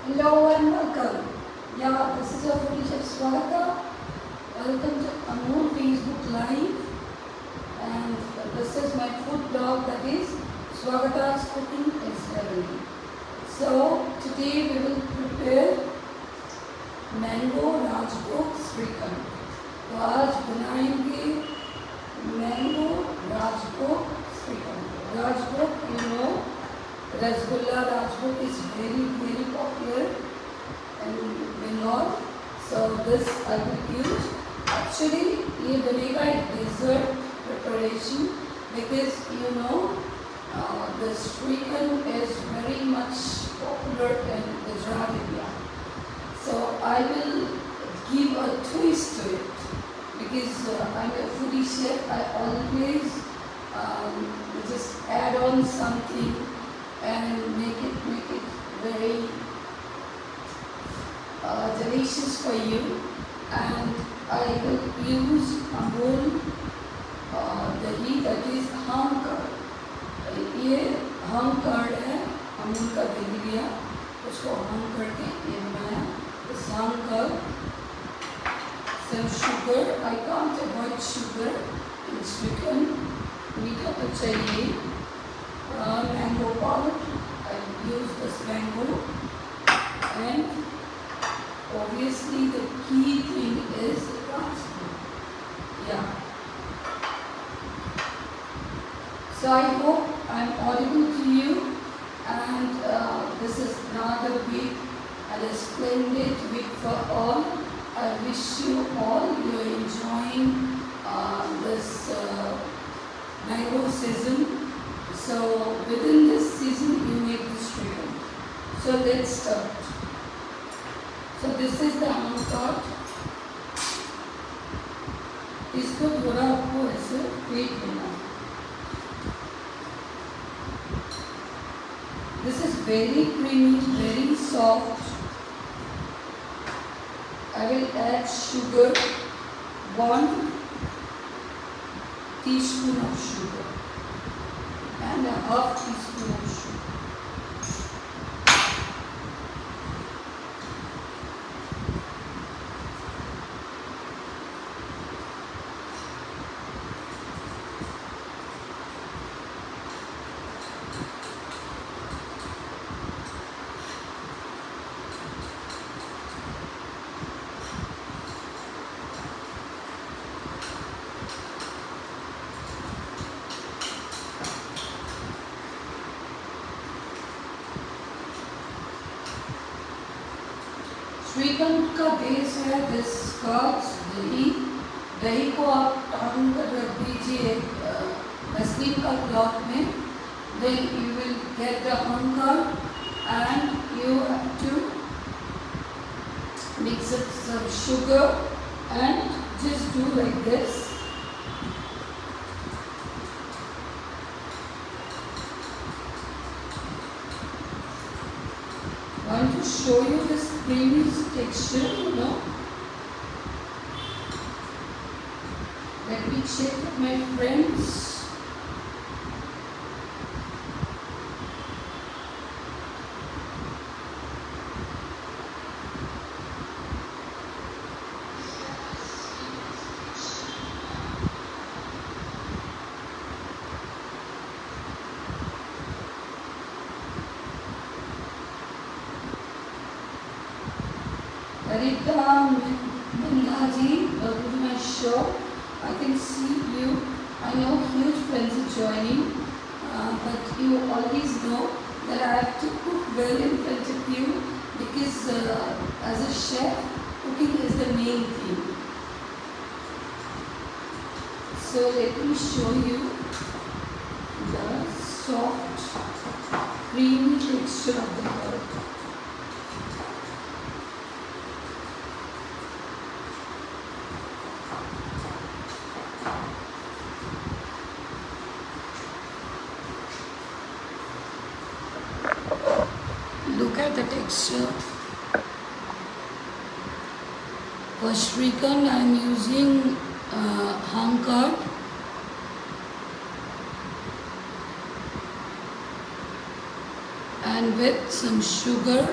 Hello and welcome. Yeah, this is your foodie chef Swagata. Welcome to Amul Facebook Live. And this is my food blog, that is Swagata's Cooking is Heavenly. So today we will prepare mango राजभोग श्रीखंड. तो आज बनाएंगे mango rajbhog shrikhand. Rajbhog, you know, Rasgulla Rajbhog is very popular in Bengal. So this I will use. Actually, ये बनेगा एक dessert preparation because you know this Shrikhand is very much popular in Gujarat area. So I will give a twist to it because I'm a foodie chef. I always just add on something and make it very delicious for you. And I will use Amul dahi, that is hung curd. ये hung curd है, अमूल का दही लिया, उसको hung करके ये बनाया. This hung curd, some sugar. I can't avoid sugar in Shrikhand. मीठा तो चाहिए. Mango powder. I use this mango, and obviously the key thing is raspberry. Yeah. So I hope I'm audible to you, and this is another week and a splendid week for all. I wish you all you're enjoying this mango season. So within this season you make this Shrikhand. So let's start. So this is the hung curd. इसको थोड़ा आपको ऐसे फेंट देना. This is very creamy, very soft. I will add sugar, 1 teaspoon of sugar. And a half teaspoon of sugar. Shrikhand का base है this curds, दही. दही को आप टांग कर रख दीजिए मसलिन का क्लॉथ में. Then you will get the hung curd and you have to mix up some sugar and just do like this. I want to show you this creamy texture, you know. Let me check with my friends. Rita Minhaji, welcome to my show. I can see you. I know huge friends are joining, but you always know that I have to cook well in front of you because as a chef, cooking is the main thing. So let me show you the soft, creamy texture of the curd. Look at the texture. For Shrikhand I am using hung curd. And with some sugar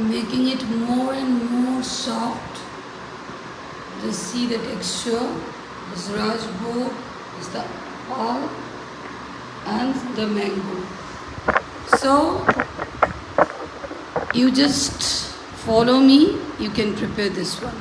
making it more and more soft. Just see the texture. This Rajbhog is the all and the mango. So you just follow me, you can prepare this one.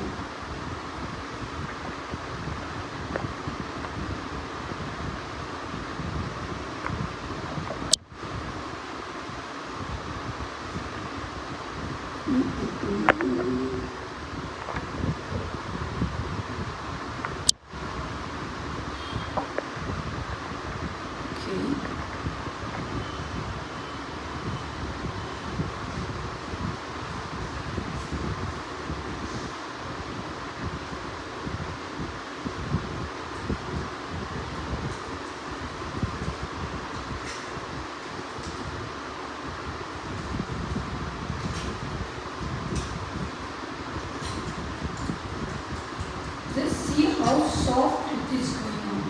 Just see how soft it is going on.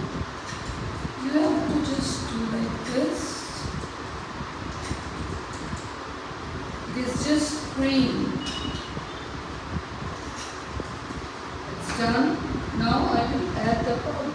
You have to just do like this. It is just cream. It's done. Now I will add the powder.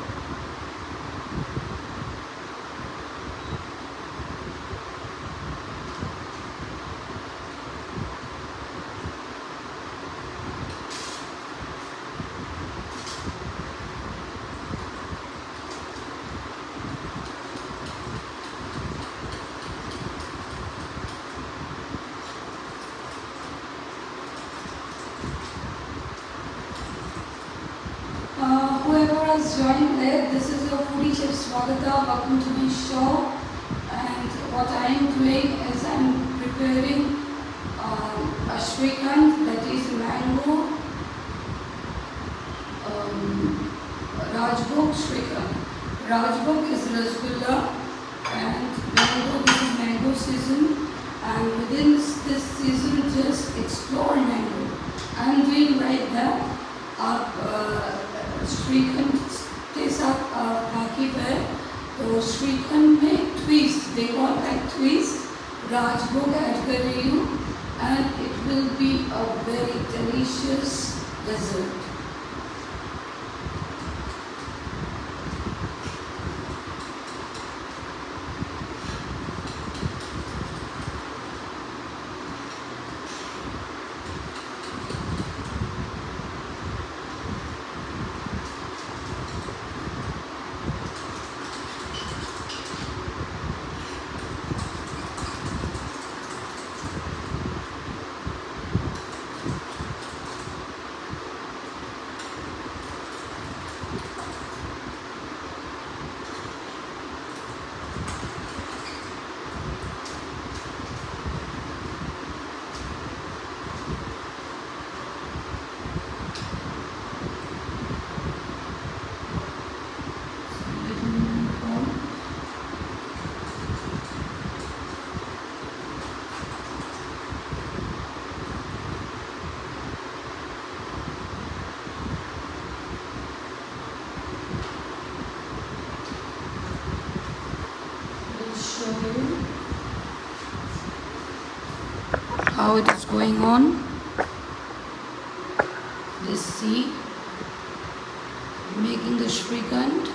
Whoever has joined late, this is your foodie chef Swagata. Welcome to my show. And what I am doing is I am preparing a Shrikand, that is mango Rajbhog Shrikand. Rajbhog is Rasgulla and mango, this is mango season, and within this season just explore mango. I am doing right that. Shrikhand के साथ बाकी है तो श्रीखंड में twist देखो like twist राजभोग add कर रही हूँ and it will be a very delicious dessert. How it is going on. Just see, making the Shrikand.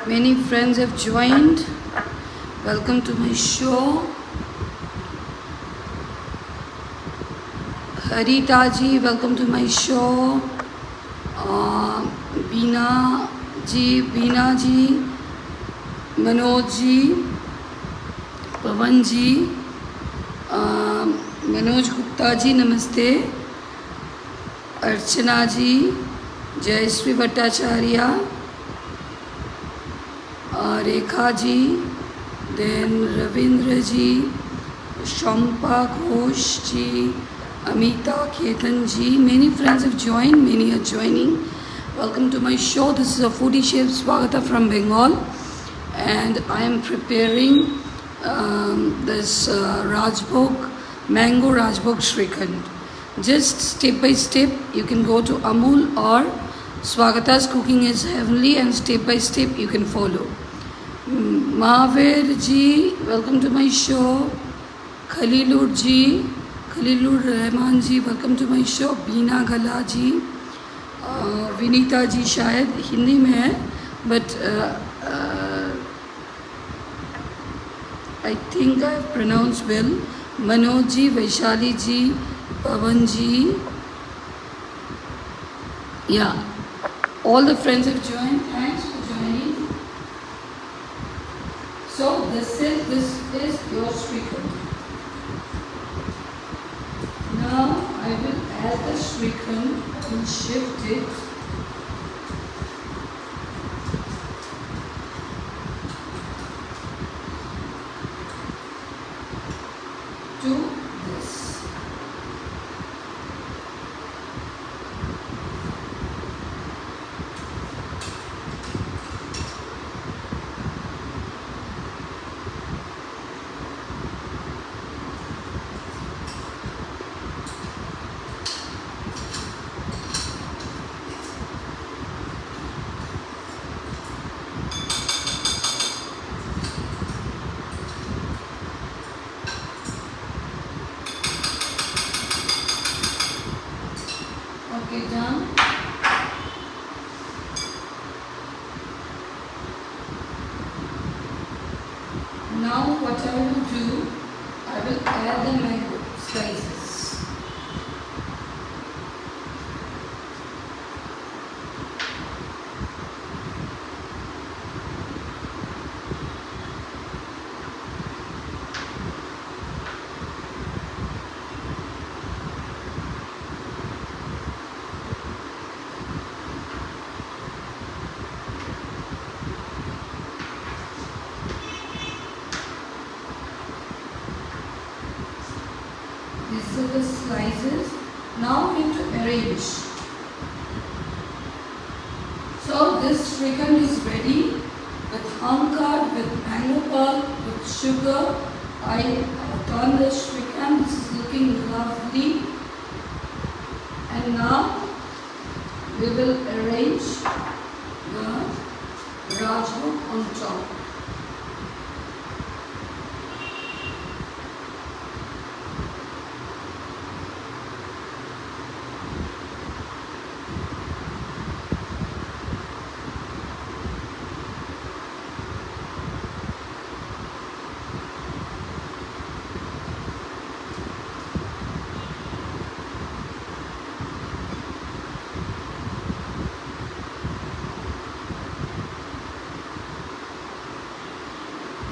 Many friends have joined. Welcome to my show. Harita ji, welcome to my show. Beena ji, Manoj ji, Pavan ji, Manoj Gupta ji, namaste. Archana ji, Jayashree Bhattacharya, Rekha ji, then Ravindra ji, Shampa Ghosh ji, Amita Ketan ji. Many friends have joined, many are joining. Welcome to my show. This is a foodie chef Swagata from Bengal, and I am preparing this Rajbhog, mango Rajbhog Shrikhand. Just step by step, you can go to Amul or Swagata's Cooking is Heavenly, and step by step you can follow. Mahavir ji, welcome to my show. Khalilur ji, Khalilur Rahman ji, welcome to my show. Beena Gala ji, Vinita ji शायद हिंदी में है, but I think I have pronounced well. Manoj ji, Vaishali ji, Pavan ji, yeah, all the friends have joined. Thanks for joining. So this is your Shrikhand. Now I will add the Shrikhand. I will shift it. To this. Okay, done. Now what I will do, I will add the mango slices. These are the slices. Now we need to arrange. So this Shrikhand is ready with hankard, with mango pulp, with sugar. I have done the Shrikhand. This is looking lovely. And now we will arrange the Rajbhog on top.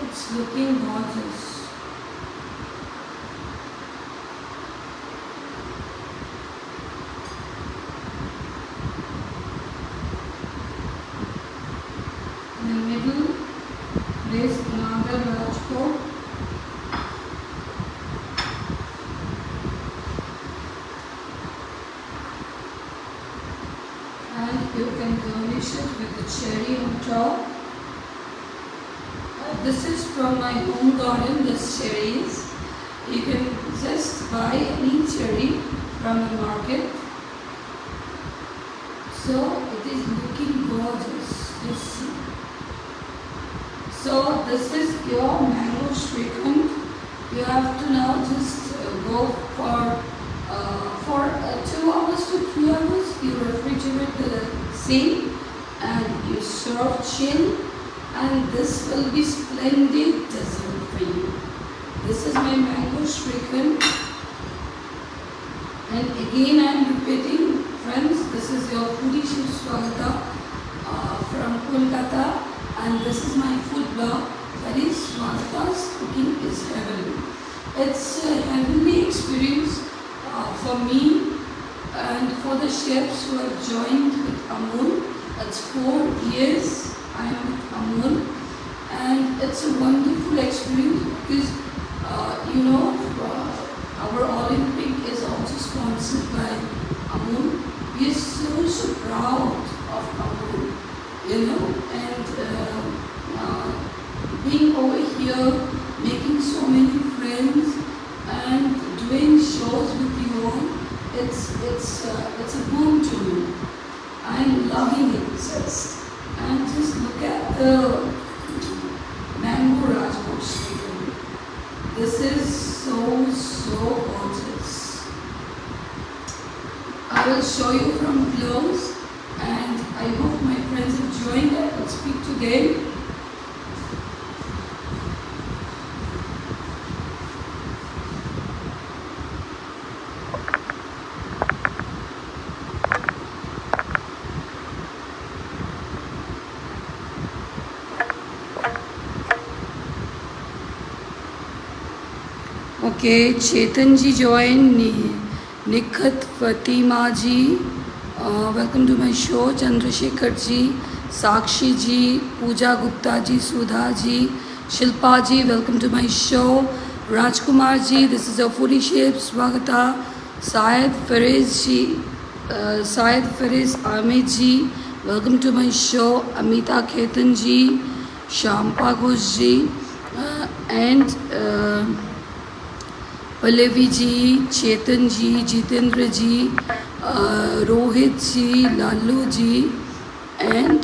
It's looking gorgeous. In the middle, place another Rajbhog. And you can garnish it with the cherry on top. This is from my home garden, this cherries. You can just buy any cherry from the market. So it is looking gorgeous. You see. So this is your mango Shrikhand. You have to now just go for 2 hours to 3 hours. You refrigerate the same and you serve chill. And this will be splendid dessert for you. This is my mango Shrikhand. And again I am repeating, friends, this is your foodie chef Swagata from Kolkata, and this is my food blog, that is Swagata's Cooking is Heavenly. It's a heavenly experience for me and for the chefs who have joined with Amul. It's 4 years I am with Amul, and it's a wonderful experience because our Olympic is also sponsored by Amul. We are so proud of Amul, and being over here making so many friends and doing shows with you all. It's a boon to me. I'm loving it, just. And just look at the mango Rajkot Srikhand. This is so gorgeous. I will show you from close, and I hope my friends have joined. I will speak to them. Okay, Chetan ji joined, Nikhat Fatima ji, welcome to my show, Chandrasekhar ji, Sakshi ji, Pooja Gupta ji, Sudha ji, Shilpa ji, welcome to my show, Rajkumar ji, this is a foodie shape, Swagata, Syed Fariz ji, Syed Fariz Ahmed ji, welcome to my show, Amita Khetan ji, Shampa Ghosh ji, and Pallavi ji, Chetan ji, Jitendra ji, Rohit ji, Lalu ji, and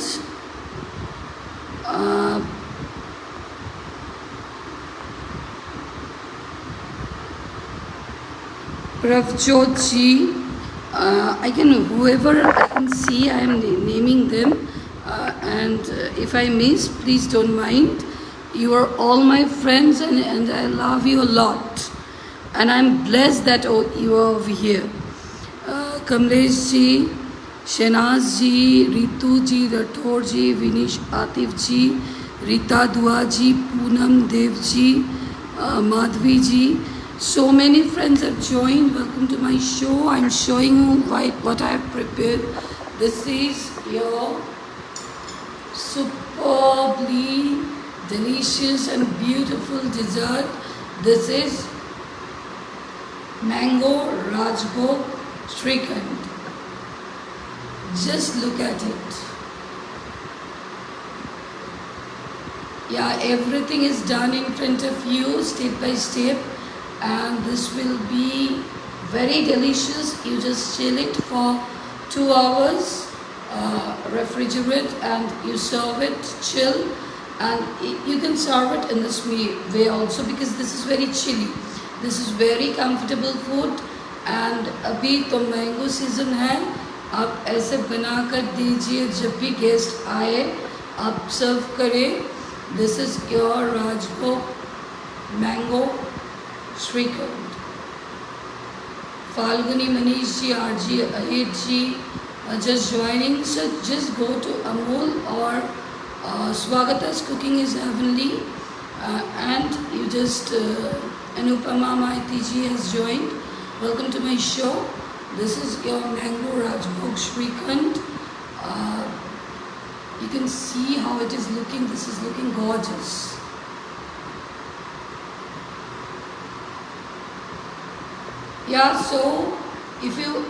Pravjot ji. Whoever I can see, I am naming them, and if I miss, please don't mind. You are all my friends, and I love you a lot. And I'm blessed that you are over here. Kamlesh ji, Shenaz ji, Ritu ji, Rathore ji, Vinish Atif ji, Rita Dua ji, Poonam Dev ji, Madhvi ji. So many friends have joined. Welcome to my show. I'm showing you what I have prepared. This is your superbly delicious and beautiful dessert. This is Mango Rajkot Srikhand. Just look at it. Yeah, everything is done in front of you, step by step, and this will be very delicious. You just chill it for 2 hours, refrigerate, and you serve it, chill, and you can serve it in this way also, because this is very chilly. This is very comfortable food, and अभी तो mango season है. आप ऐसे बनाकर दीजिए, जब भी guest आए आप सर्व करें. This is your Rajkot Mango Srikhand. Falguni Manish ji, RG Ahid ji, just joining. So just go to Amul or Swagata's Cooking is Heavenly, and you just Anupama Maiti ji has joined. Welcome to my show. This is your Mango Rajkot Srikhand. You can see how it is looking. This is looking gorgeous. Yeah, so if you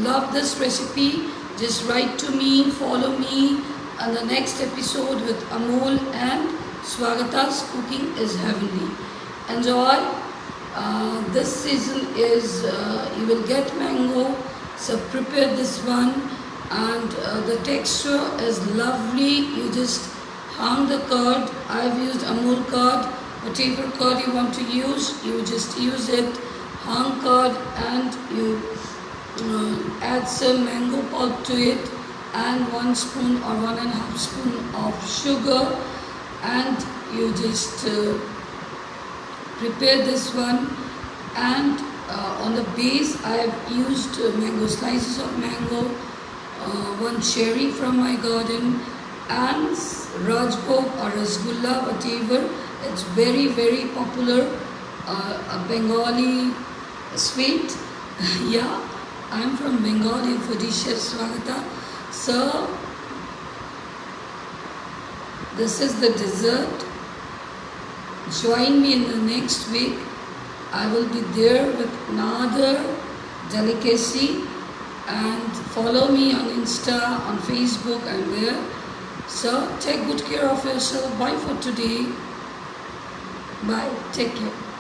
love this recipe, just write to me, follow me on the next episode with Amol and Swagata's Cooking is Heavenly. Enjoy. This season is, you will get mango, so prepare this one, and the texture is lovely. You just hang the curd. I've used Amul curd. Whatever curd you want to use, you just use it. Hang curd, and you add some mango pulp to it, and 1 spoon or 1.5 spoon of sugar, and you just prepare this one. And on the base I have used mango, slices of mango, 1 cherry from my garden, and Rajkot or Rasgulla, whatever. It's very popular, a Bengali sweet. Yeah, I'm from Bengal, your foodie chef Swagata. So this is the dessert. Join me in the next week. I will be there with another delicacy, and follow me on Insta, on Facebook. I'm there. So take good care of yourself. Bye for today. Bye. Take care.